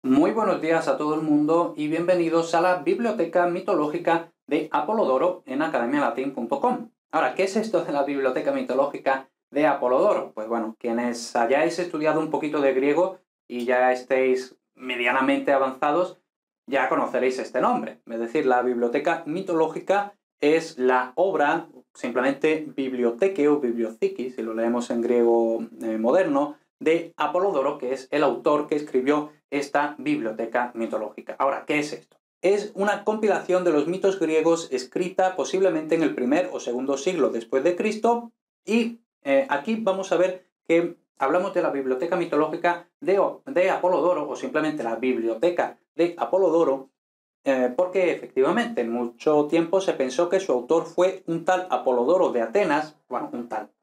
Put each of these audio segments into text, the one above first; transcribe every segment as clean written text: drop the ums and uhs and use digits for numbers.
Muy buenos días a todo el mundo y bienvenidos a la Biblioteca Mitológica de Apolodoro en academialatin.com. Ahora, ¿qué es esto de la Biblioteca Mitológica de Apolodoro? Pues bueno, quienes hayáis estudiado un poquito de griego y ya estéis medianamente avanzados, ya conoceréis este nombre. Es decir, la Biblioteca Mitológica es la obra, simplemente biblioteke o bibliothiki, si lo leemos en griego moderno, de Apolodoro, que es el autor que escribió esta biblioteca mitológica. Ahora, ¿qué es esto? Es una compilación de los mitos griegos escrita posiblemente en el primer o segundo siglo después de Cristo y aquí vamos a ver que hablamos de la biblioteca mitológica de Apolodoro o simplemente la biblioteca de Apolodoro porque efectivamente en mucho tiempo se pensó que su autor fue un tal Apolodoro de Atenas, bueno,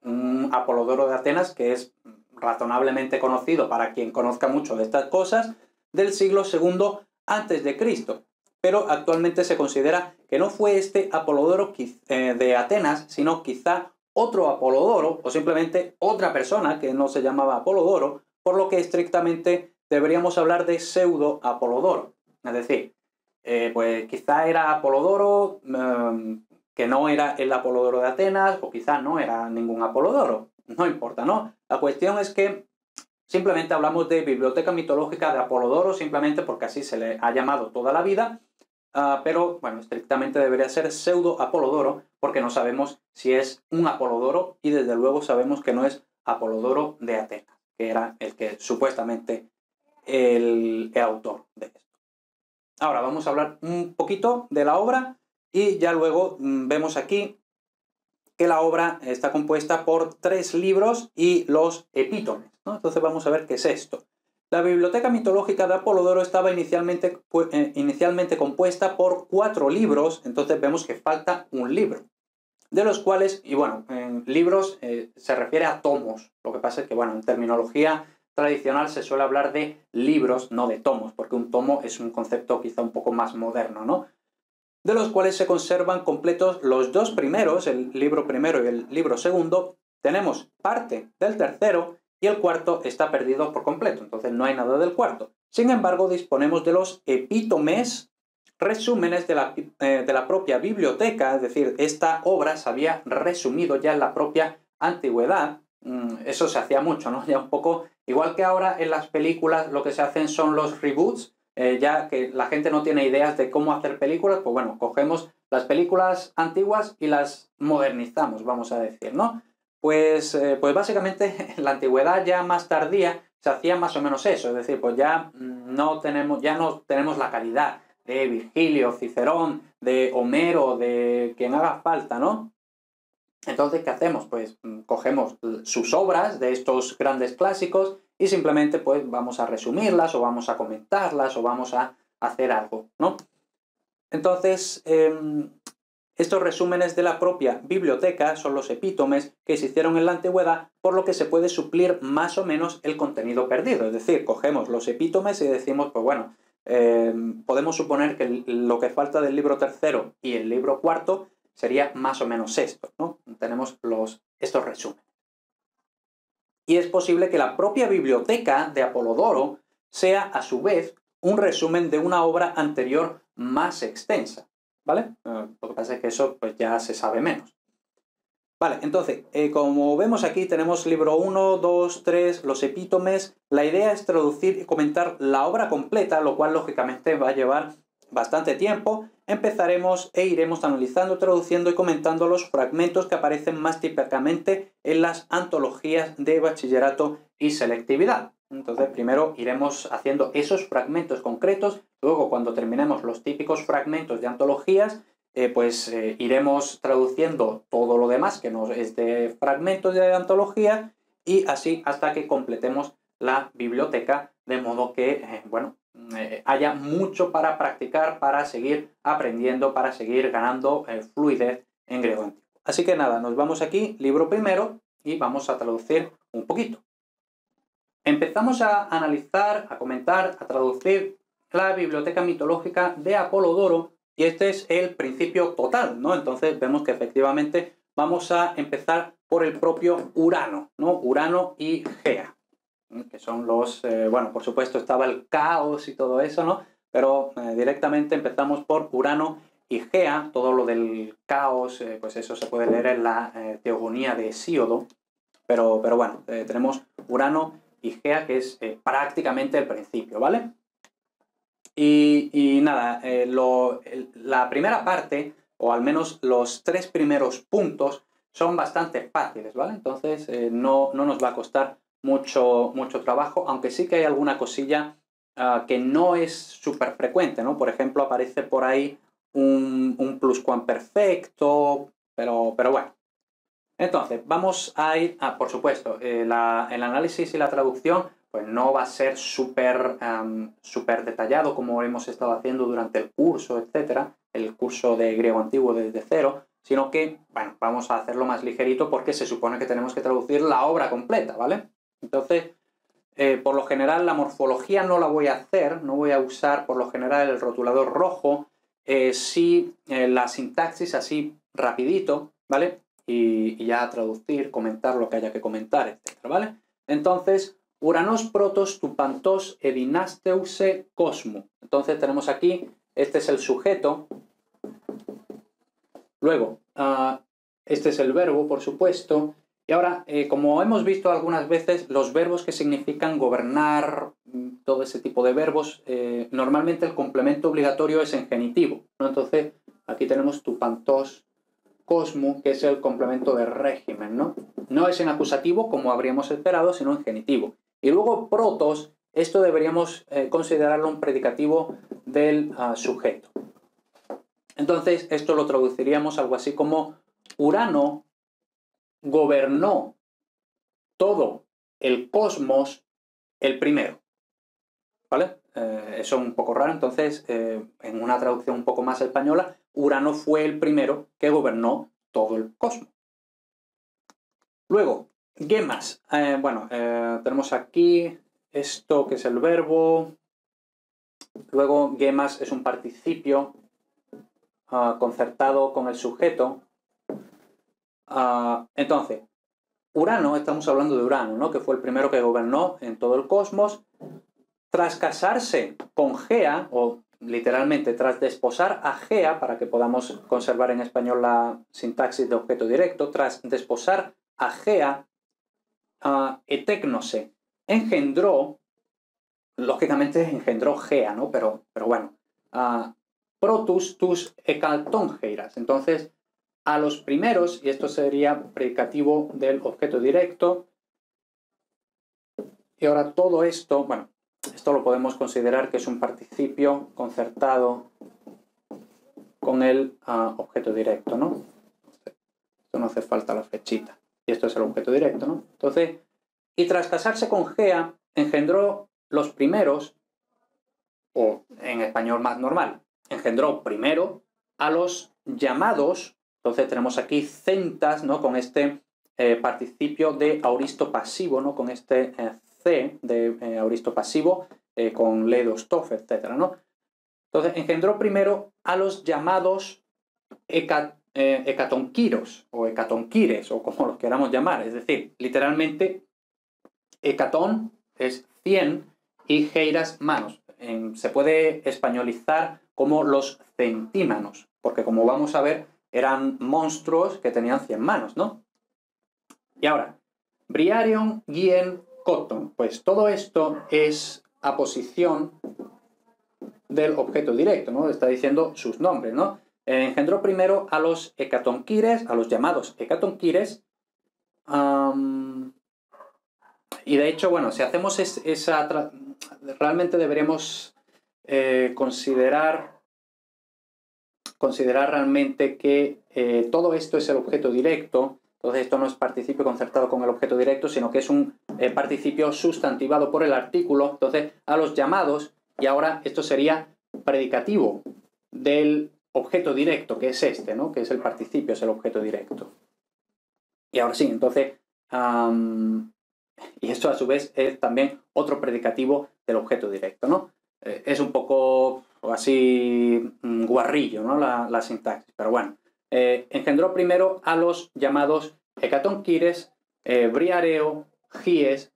un Apolodoro de Atenas que es razonablemente conocido para quien conozca mucho de estas cosas, del siglo II antes de Cristo. Pero actualmente se considera que no fue este Apolodoro de Atenas, sino quizá otro Apolodoro, o simplemente otra persona que no se llamaba Apolodoro, por lo que estrictamente deberíamos hablar de pseudo Apolodoro. Es decir, pues quizá era Apolodoro, que no era el Apolodoro de Atenas, o quizá no era ningún Apolodoro. No importa, ¿no? La cuestión es que simplemente hablamos de biblioteca mitológica de Apolodoro, simplemente porque así se le ha llamado toda la vida, pero, bueno, estrictamente debería ser pseudo Apolodoro, porque no sabemos si es un Apolodoro, y desde luego sabemos que no es Apolodoro de Atenas, que era el que supuestamente el autor de esto. Ahora vamos a hablar un poquito de la obra y ya luego vemos aquí que la obra está compuesta por 3 libros y los epítomes, ¿no? Entonces vamos a ver qué es esto. La biblioteca mitológica de Apolodoro estaba inicialmente compuesta por 4 libros, entonces vemos que falta un libro, de los cuales, y bueno, en libros se refiere a tomos. Lo que pasa es que, bueno, en terminología tradicional se suele hablar de libros, no de tomos, porque un tomo es un concepto quizá un poco más moderno, ¿no? De los cuales se conservan completos los 2 primeros, el libro primero y el libro segundo. Tenemos parte del tercero y el cuarto está perdido por completo, entonces no hay nada del cuarto. Sin embargo, disponemos de los epítomes, resúmenes de la propia biblioteca, es decir, esta obra se había resumido ya en la propia antigüedad. Eso se hacía mucho, ¿no? Ya un poco, igual que ahora en las películas lo que se hacen son los reboots, ya que la gente no tiene ideas de cómo hacer películas, pues bueno, cogemos las películas antiguas y las modernizamos, vamos a decir, ¿no? Pues básicamente en la antigüedad ya más tardía se hacía más o menos eso, es decir, pues ya no tenemos la calidad de Virgilio, Cicerón, de Homero, de quien haga falta, ¿no? Entonces, ¿qué hacemos? Pues cogemos sus obras de estos grandes clásicos y simplemente pues vamos a resumirlas o vamos a comentarlas o vamos a hacer algo, ¿no? Entonces, estos resúmenes de la propia biblioteca son los epítomes que se hicieron en la antigüedad, por lo que se puede suplir más o menos el contenido perdido. Es decir, cogemos los epítomes y decimos, pues bueno, podemos suponer que lo que falta del libro tercero y el libro cuarto sería más o menos esto, ¿no? Tenemos estos resúmenes. Y es posible que la propia biblioteca de Apolodoro sea, a su vez, un resumen de una obra anterior más extensa, ¿vale? Lo que pasa es que eso pues ya se sabe menos. Vale, entonces, como vemos aquí, tenemos libro 1, 2, 3, los epítomes. La idea es traducir y comentar la obra completa, lo cual lógicamente va a llevar bastante tiempo. Empezaremos e iremos analizando, traduciendo y comentando los fragmentos que aparecen más típicamente en las antologías de bachillerato y selectividad. Entonces, primero iremos haciendo esos fragmentos concretos, luego cuando terminemos los típicos fragmentos de antologías, iremos traduciendo todo lo demás que no es de fragmentos de antología y así hasta que completemos la biblioteca, de modo que, haya mucho para practicar, para seguir aprendiendo, para seguir ganando fluidez en griego antiguo. Así que nada, nos vamos aquí, libro primero, y vamos a traducir un poquito. Empezamos a analizar, a comentar, a traducir la biblioteca mitológica de Apolodoro, y este es el principio total, ¿no? Entonces vemos que efectivamente vamos a empezar por el propio Urano, ¿no? Urano y Gea. que son los, bueno, por supuesto estaba el caos y todo eso, ¿no? Pero directamente empezamos por Urano y Gea, todo lo del caos, pues eso se puede leer en la Teogonía de Hesíodo, pero bueno, tenemos Urano y Gea, que es prácticamente el principio, ¿vale? Y nada, la primera parte, o al menos los 3 primeros puntos, son bastante fáciles, ¿vale? Entonces no nos va a costar mucho trabajo, aunque sí que hay alguna cosilla que no es súper frecuente, ¿no? Por ejemplo, aparece por ahí un pluscuamperfecto, pero bueno. Entonces, vamos a ir, por supuesto, el análisis y la traducción pues no va a ser súper detallado como hemos estado haciendo durante el curso, etcétera, el curso de griego antiguo desde cero, sino que, bueno, vamos a hacerlo más ligerito porque se supone que tenemos que traducir la obra completa, ¿vale? Entonces, por lo general la morfología no la voy a hacer, no voy a usar por lo general el rotulador rojo, sí la sintaxis así rapidito, ¿vale? Y ya traducir, comentar lo que haya que comentar, etcétera, ¿vale? Entonces, Uranos protos tupantos edinasteuse cosmo. Entonces tenemos aquí, este es el sujeto. Luego, este es el verbo, por supuesto. Y ahora, como hemos visto algunas veces, los verbos que significan gobernar, todo ese tipo de verbos, normalmente el complemento obligatorio es en genitivo, ¿no? Entonces, aquí tenemos tupantos cosmo, que es el complemento de régimen, ¿no? No es en acusativo, como habríamos esperado, sino en genitivo. Y luego protos, esto deberíamos considerarlo un predicativo del sujeto. Entonces, esto lo traduciríamos algo así como Urano gobernó todo el cosmos el primero, ¿vale? Eso es un poco raro, entonces, en una traducción un poco más española, Urano fue el primero que gobernó todo el cosmos. Luego, gemas. Tenemos aquí esto que es el verbo. Luego, gemas es un participio concertado con el sujeto. Entonces, Urano, estamos hablando de Urano, ¿no? Que fue el primero que gobernó en todo el cosmos. Tras casarse con Gea, o literalmente tras desposar a Gea, para que podamos conservar en español la sintaxis de objeto directo, tras desposar a Gea, Etécnose engendró, lógicamente engendró Gea, ¿no? Pero bueno, protus tus hekatoncheiras. Entonces, a los primeros, y esto sería predicativo del objeto directo, y ahora todo esto, bueno, esto lo podemos considerar que es un participio concertado con el objeto directo, ¿no? Esto no hace falta la flechita. Y esto es el objeto directo, ¿no? Entonces, y tras casarse con Gea, engendró los primeros, o en español más normal, engendró primero a los llamados. Entonces tenemos aquí centas, ¿no? Con este participio de auristo pasivo, ¿no? Con este C de auristo pasivo, con ledos, tof, etc., ¿no? Entonces engendró primero a los llamados hecatonquiros, o hecatonquires, o como los queramos llamar. Es decir, literalmente, hecatón es 100 y geiras manos. Se puede españolizar como los centímanos, porque como vamos a ver, eran monstruos que tenían 100 manos, ¿no? Y ahora, Briarion, Gien, Cotton. Pues todo esto es aposición del objeto directo, ¿no? Está diciendo sus nombres, ¿no? Engendró primero a los hecatonquires, a los llamados hecatonquires, y de hecho, bueno, si hacemos realmente deberíamos considerar realmente que todo esto es el objeto directo. Entonces esto no es participio concertado con el objeto directo, sino que es un participio sustantivado por el artículo. Entonces, a los llamados, y ahora esto sería predicativo del objeto directo, que es este, ¿no? Que es el participio, es el objeto directo. Y ahora sí, entonces, y esto a su vez es también otro predicativo del objeto directo, ¿no? Es un poco así guarrillo, ¿no? La sintaxis, pero bueno. Engendró primero a los llamados hecatonquires, briareo, gies,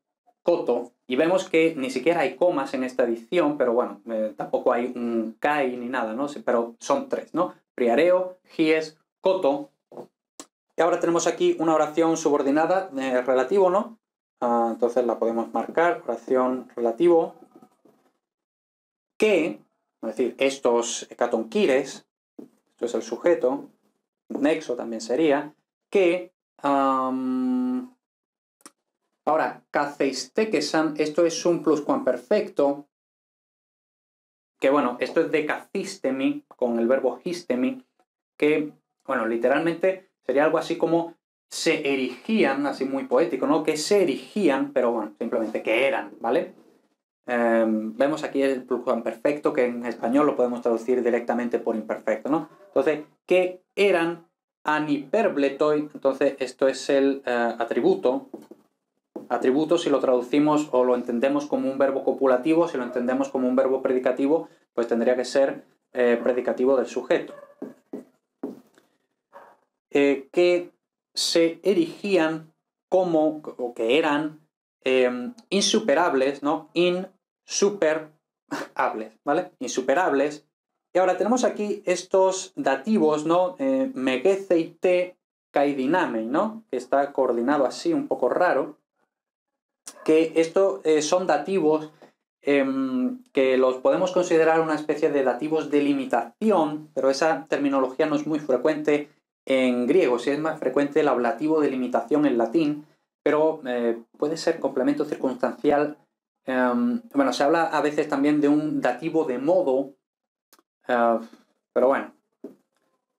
coto, y vemos que ni siquiera hay comas en esta edición, pero bueno, tampoco hay un kai ni nada, ¿no? Sí, pero son 3, ¿no? Priareo, gies, coto. Y ahora tenemos aquí una oración subordinada relativo, ¿no? Entonces la podemos marcar, oración relativo, que, es decir, estos hecatonquires, esto es el sujeto, nexo también sería, que, ahora, kazeistekesan, esto es un pluscuamperfecto, que bueno, esto es de kazistemi, con el verbo histemi, que, bueno, literalmente sería algo así como se erigían, así muy poético, ¿no? Que se erigían, pero bueno, simplemente que eran, ¿vale? Vemos aquí el pluscuamperfecto, que en español lo podemos traducir directamente por imperfecto, ¿no? Entonces, que eran aniperbletoi, entonces esto es el atributo. Atributo, si lo traducimos o lo entendemos como un verbo copulativo, si lo entendemos como un verbo predicativo, pues tendría que ser predicativo del sujeto. Que se erigían como, o que eran insuperables, ¿no? Insuperables, ¿vale? Insuperables. Y ahora tenemos aquí estos dativos, ¿no? Megezeite kaidinamei, ¿no? Que está coordinado así, un poco raro. Que esto son dativos que los podemos considerar una especie de dativos de limitación, pero esa terminología no es muy frecuente en griego, sí es más frecuente el ablativo de limitación en latín, pero puede ser complemento circunstancial. Bueno, se habla a veces también de un dativo de modo, pero bueno,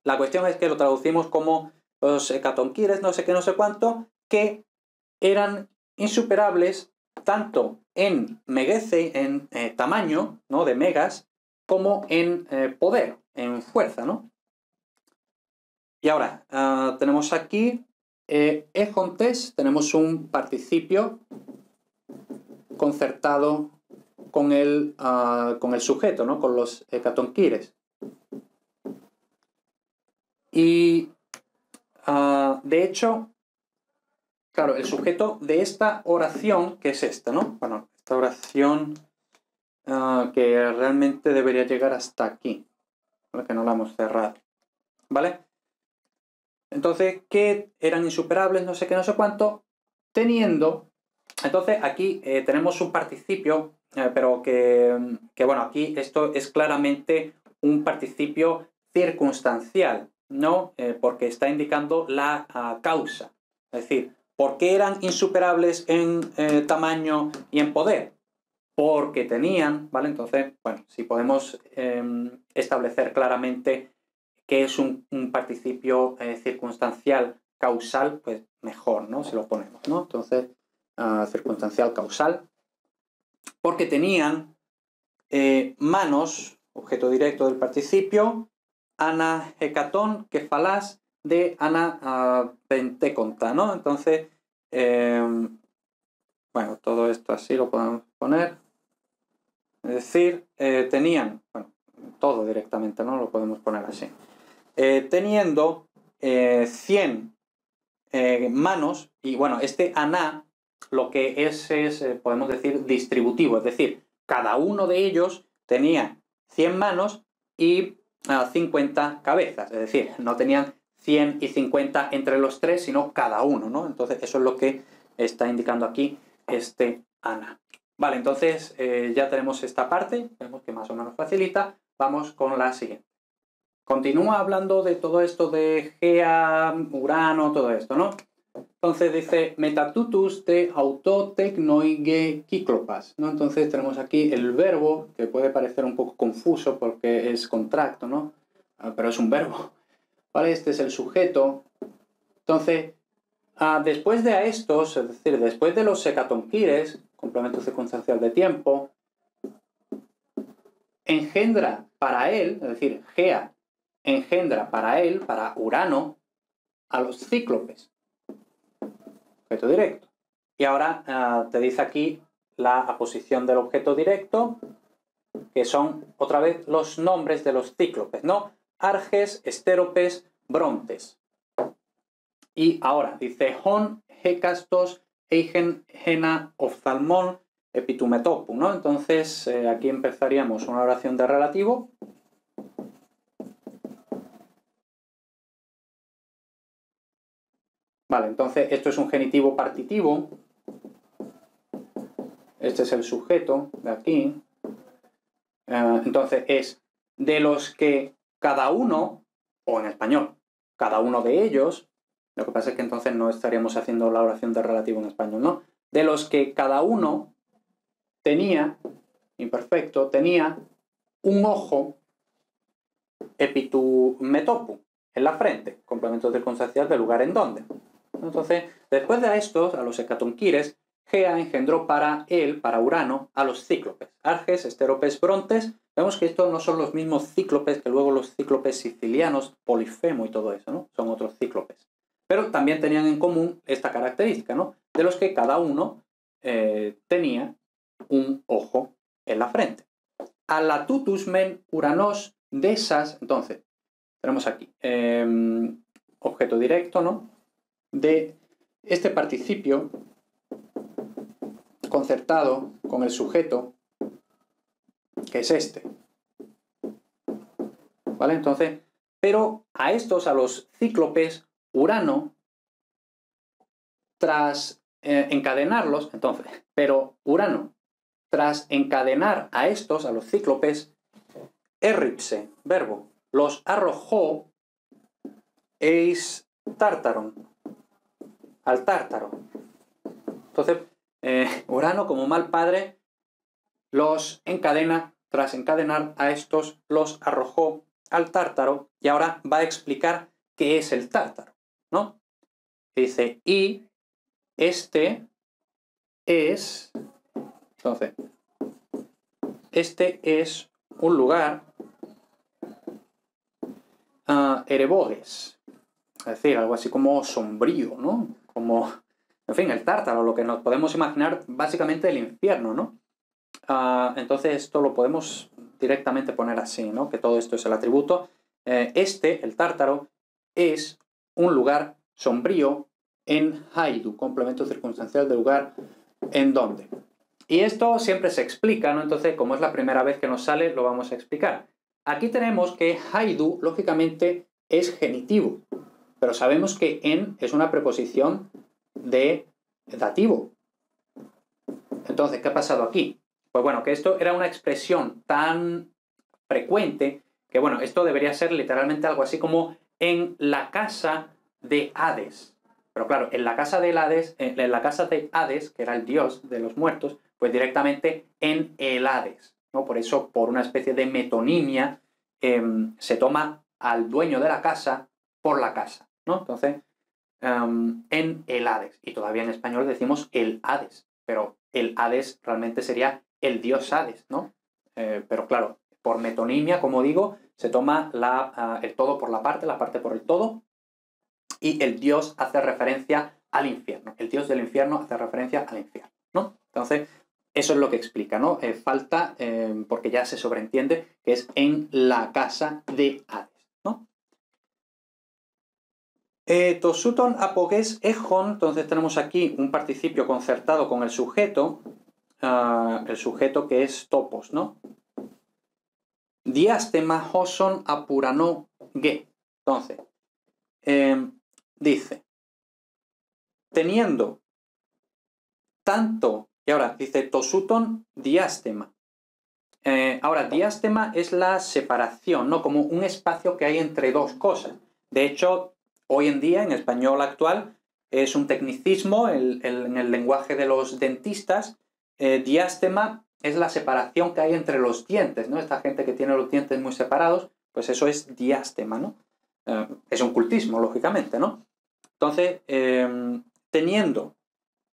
la cuestión es que lo traducimos como los hecatonquires, no sé qué, no sé cuánto, que eran insuperables tanto en megece, en tamaño, ¿no? De megas, como en poder, en fuerza, ¿no? Y ahora, tenemos aquí ejontes, tenemos un participio concertado con el sujeto, ¿no? Con los hecatonquires. Y, de hecho, claro, el sujeto de esta oración, que es esta, ¿no? Bueno, esta oración que realmente debería llegar hasta aquí, ¿vale? Que no la hemos cerrado, ¿vale? Entonces, que eran insuperables, no sé qué, no sé cuánto, teniendo... Entonces, aquí tenemos un participio, pero que, bueno, aquí esto es claramente un participio circunstancial, ¿no? Porque está indicando la causa. Es decir, ¿por qué eran insuperables en tamaño y en poder? Porque tenían, ¿vale? Entonces, bueno, si podemos establecer claramente qué es un participio circunstancial causal, pues mejor, ¿no? Si lo ponemos, ¿no? Entonces, circunstancial causal, porque tenían manos, objeto directo del participio, ana hecatón, kefalás, de ana penteconta, ¿no? Entonces, bueno, todo esto así lo podemos poner. Es decir, tenían, bueno, todo directamente, ¿no? Lo podemos poner así. Teniendo 100 manos, y bueno, este aná lo que es podemos decir, distributivo, es decir, cada uno de ellos tenía 100 manos y 50 cabezas, es decir, no tenían 100 y 50 entre los tres, sino cada uno, ¿no? Entonces eso es lo que está indicando aquí este aná. Vale, entonces ya tenemos esta parte, vemos que más o menos facilita, vamos con la siguiente. Continúa hablando de todo esto de Gea, Urano, todo esto, ¿no? Entonces dice, metatutus te autotecnoige kiklopas, ¿no? Entonces tenemos aquí el verbo, que puede parecer un poco confuso porque es contracto, ¿no? Pero es un verbo, ¿vale? Este es el sujeto. Entonces, después de estos, es decir, después de los hecatonquires, complemento circunstancial de tiempo, engendra para él, es decir, Gea engendra para él, para Urano, a los cíclopes. Objeto directo. Y ahora te dice aquí la aposición del objeto directo, que son otra vez los nombres de los cíclopes, ¿no? Arges, estéropes, brontes. Y ahora dice, hon hecastos eigen gena ophthalmon epitumetopum, ¿no? Entonces, aquí empezaríamos una oración de relativo. Vale, entonces esto es un genitivo partitivo. Este es el sujeto de aquí. Entonces es de los que cada uno, o en español, cada uno de ellos, lo que pasa es que entonces no estaríamos haciendo la oración de relativo en español, ¿no? De los que cada uno tenía, imperfecto, tenía un ojo epitumetopum, en la frente, complemento circunstancial del lugar en donde. Entonces, después de estos, a los hecatonquires, Gea engendró para él, para Urano, a los cíclopes. Arges, Esteropes, Brontes. Vemos que estos no son los mismos cíclopes que luego los cíclopes sicilianos, Polifemo y todo eso, ¿no? Son otros cíclopes. Pero también tenían en común esta característica, ¿no? De los que cada uno tenía un ojo en la frente. Alatutus men Uranos de esas. Entonces, tenemos aquí objeto directo, ¿no? De este participio concertado con el sujeto, que es este. ¿Vale? Entonces, pero a estos, a los cíclopes, Urano, tras encadenarlos, entonces, pero Urano, tras encadenar a estos, a los cíclopes, erripse, verbo, los arrojó eis tártaron, al tártaro. Entonces, Urano, como mal padre, los encadena, tras encadenar a estos, los arrojó al tártaro, y ahora va a explicar qué es el tártaro, ¿no? Dice, y este es, entonces, este es un lugar, ereboges, es decir, algo así como sombrío, ¿no? Como, en fin, el tártaro, lo que nos podemos imaginar básicamente el infierno, ¿no? Entonces esto lo podemos directamente poner así, ¿no? Que todo esto es el atributo. El tártaro, es un lugar sombrío en Haidu, complemento circunstancial del lugar en donde. Y esto siempre se explica, ¿no? Entonces, como es la primera vez que nos sale, lo vamos a explicar. Aquí tenemos que Haidu, lógicamente, es genitivo, pero sabemos que en es una preposición de dativo. Entonces, ¿qué ha pasado aquí? Pues bueno, que esto era una expresión tan frecuente que, bueno, esto debería ser literalmente algo así como en la casa de Hades. Pero claro, en la casa de Hades, que era el dios de los muertos, pues directamente en el Hades, ¿no? Por eso, por una especie de metonimia, se toma al dueño de la casa por la casa, ¿no? Entonces, en el Hades. Y todavía en español decimos el Hades, pero el Hades realmente sería el dios Hades, ¿no? Pero claro, por metonimia, como digo, se toma el todo por la parte por el todo, y el dios hace referencia al infierno. El dios del infierno hace referencia al infierno, ¿no? Entonces, eso es lo que explica, ¿no? Falta, porque ya se sobreentiende que es en la casa de Hades, ¿no? Tosuton apoges ejon, entonces tenemos aquí un participio concertado con el sujeto que es topos, ¿no? Diástema hoson apurano ge. Entonces, dice, teniendo tanto, y ahora dice tosuton diástema. Ahora, diástema es la separación, ¿no? Como un espacio que hay entre dos cosas. De hecho, hoy en día, en español actual, es un tecnicismo en el lenguaje de los dentistas. Diástema es la separación que hay entre los dientes, ¿no? Esta gente que tiene los dientes muy separados, pues eso es diástema, ¿no? Es un cultismo, lógicamente, ¿no? Entonces, teniendo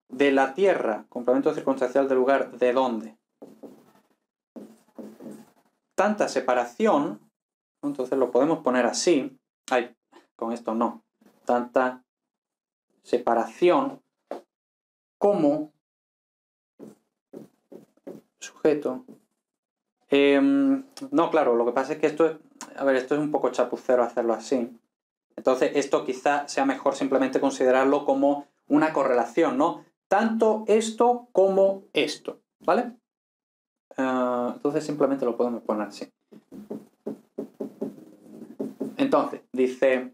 de la tierra, complemento circunstancial del lugar, ¿de dónde? Tanta separación, entonces lo podemos poner así. Ay, con esto no. Tanta separación como sujeto. No, claro, lo que pasa es que esto es un poco chapucero hacerlo así. Entonces, esto quizá sea mejor simplemente considerarlo como una correlación, ¿no? tanto esto como esto, ¿vale? Entonces simplemente lo podemos poner así. Entonces, dice,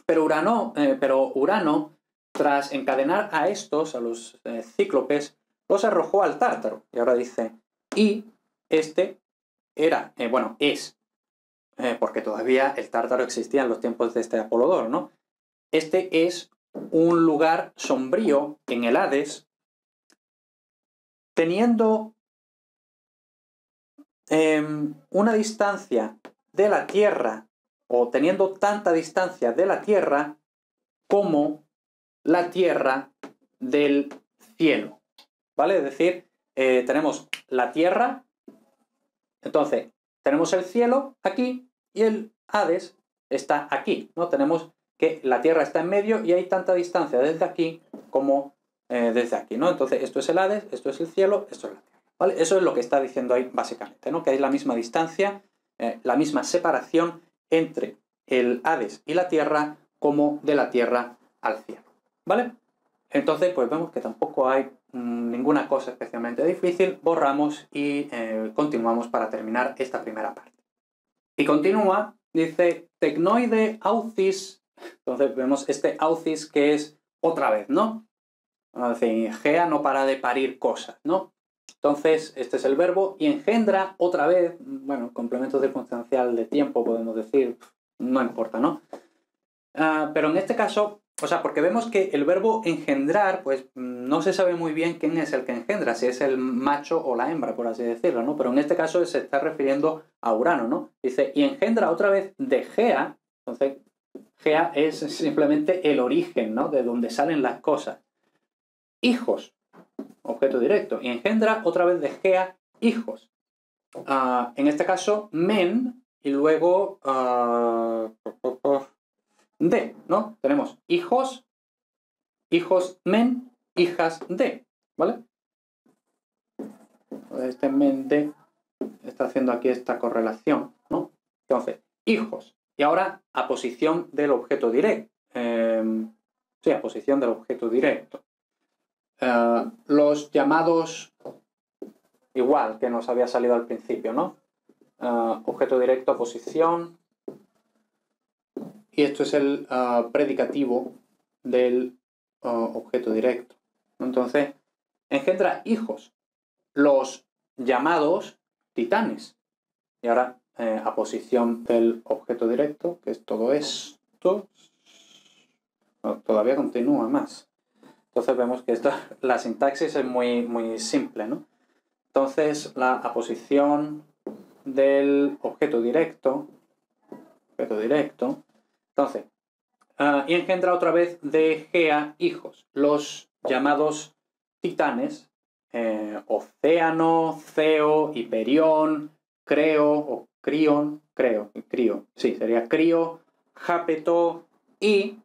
pero Urano, tras encadenar a estos, a los cíclopes, los arrojó al Tártaro. Y ahora dice, y este era, es, porque todavía el Tártaro existía en los tiempos de este Apolodoro, ¿no? Este es un lugar sombrío en el Hades, teniendo una distancia de la Tierra, o teniendo tanta distancia de la Tierra como la Tierra del cielo, ¿vale? Es decir, tenemos la Tierra, entonces tenemos el cielo aquí y el Hades está aquí, ¿no? Tenemos que la Tierra está en medio y hay tanta distancia desde aquí como desde aquí, ¿no? Entonces esto es el Hades, esto es el cielo, esto es la Tierra, ¿vale? Eso es lo que está diciendo ahí básicamente, ¿no? Que hay la misma distancia, la misma separación entre el Hades y la Tierra como de la Tierra al cielo, ¿vale? Entonces, pues vemos que tampoco hay ninguna cosa especialmente difícil, borramos y continuamos para terminar esta primera parte. Y continúa, dice, tecnoide aucis, entonces vemos este aucis que es otra vez, ¿no? Es decir, Gea no para de parir cosas, ¿no? Entonces, este es el verbo, y engendra otra vez, bueno, complemento circunstancial de tiempo, podemos decir, no importa, ¿no? Pero en este caso, o sea, porque vemos que el verbo engendrar, pues no se sabe muy bien quién es el que engendra, si es el macho o la hembra, por así decirlo, ¿no? Pero en este caso se está refiriendo a Urano, ¿no? Dice, y engendra otra vez de Gea, entonces Gea es simplemente el origen, ¿no? De donde salen las cosas. Hijos, objeto directo, y engendra otra vez de Gea hijos. En este caso, men, y luego de, ¿no? Tenemos hijos, hijos men, hijas de, ¿vale? Este men de está haciendo aquí esta correlación, ¿no? Entonces, hijos. Y ahora, aposición del objeto directo. Sí, aposición del objeto directo. Los llamados, igual que nos había salido al principio, ¿no? Objeto directo, aposición. Y esto es el predicativo del objeto directo. Entonces, engendra hijos, los llamados titanes. Y ahora, aposición del objeto directo, que es todo esto. No, todavía continúa más. Entonces vemos que la sintaxis es muy, muy simple, ¿no? Entonces, la aposición del objeto directo. Entonces, y engendra otra vez de Gea hijos, los llamados titanes, Océano, Ceo, Hiperión, Creo, o Crión, Crío, sí, sería Crío, Jápeto y,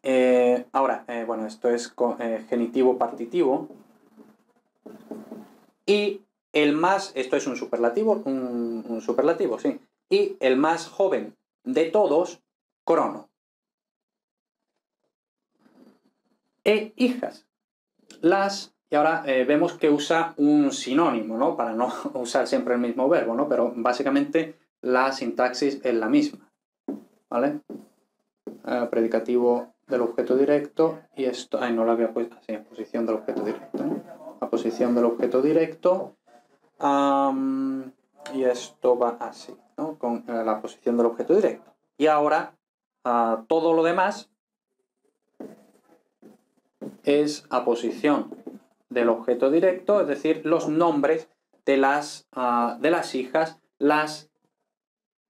bueno, esto es genitivo partitivo, y el más, esto es un superlativo, un superlativo, sí, y el más joven de todos, Crono. E hijas. Y ahora vemos que usa un sinónimo, ¿no? Para no usar siempre el mismo verbo, ¿no? Pero básicamente la sintaxis es la misma, ¿vale? Predicativo del objeto directo y esto, no lo había puesto así, aposición del objeto directo, ¿no? Aposición del objeto directo y esto va así, ¿no? Con la posición del objeto directo. Y ahora todo lo demás es aposición del objeto directo, es decir, los nombres de las hijas, las...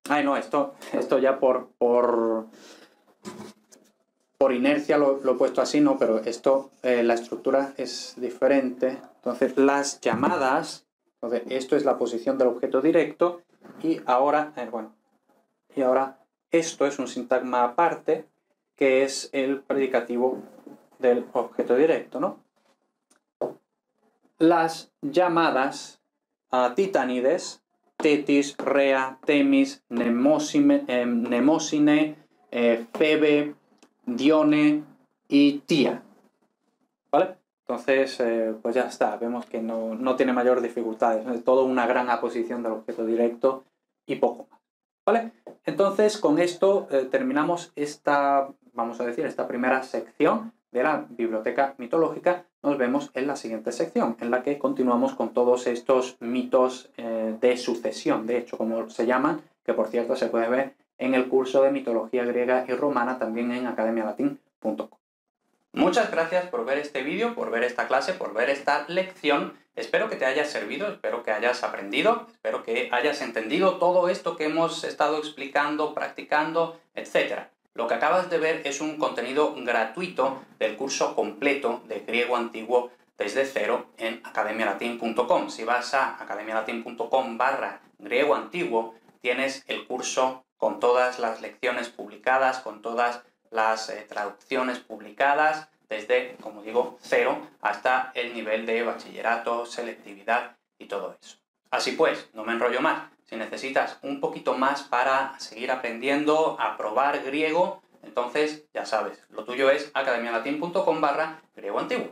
Ay, no, esto ya por inercia lo he puesto así, no, pero esto, la estructura es diferente. Entonces, las llamadas, entonces, esto es la posición del objeto directo y ahora, esto es un sintagma aparte, que es el predicativo del objeto directo, ¿no? Las llamadas titánides, Tetis, Rea, Temis, Nemósine, Febe, Dione y Tía. ¿vale? Entonces, pues ya está, vemos que no tiene mayor dificultades, es todo una gran aposición del objeto directo y poco más, ¿vale? Entonces, con esto terminamos vamos a decir, esta primera sección de la biblioteca mitológica. Nos vemos en la siguiente sección, en la que continuamos con todos estos mitos de sucesión, de hecho, como se llaman, que por cierto se puede ver en el curso de mitología griega y romana, también en academialatin.com. Muchas gracias por ver este vídeo, por ver esta clase, por ver esta lección. Espero que te haya servido, espero que hayas aprendido, espero que hayas entendido todo esto que hemos estado explicando, practicando, etc. Lo que acabas de ver es un contenido gratuito del curso completo de griego antiguo desde cero en academialatin.com. Si vas a academialatin.com/griego antiguo, tienes el curso con todas las lecciones publicadas, con todas las traducciones publicadas desde, como digo, cero hasta el nivel de bachillerato, selectividad y todo eso. Así pues, no me enrollo más. Si necesitas un poquito más para seguir aprendiendo a probar griego, entonces ya sabes, lo tuyo es academialatin.com/griego antiguo.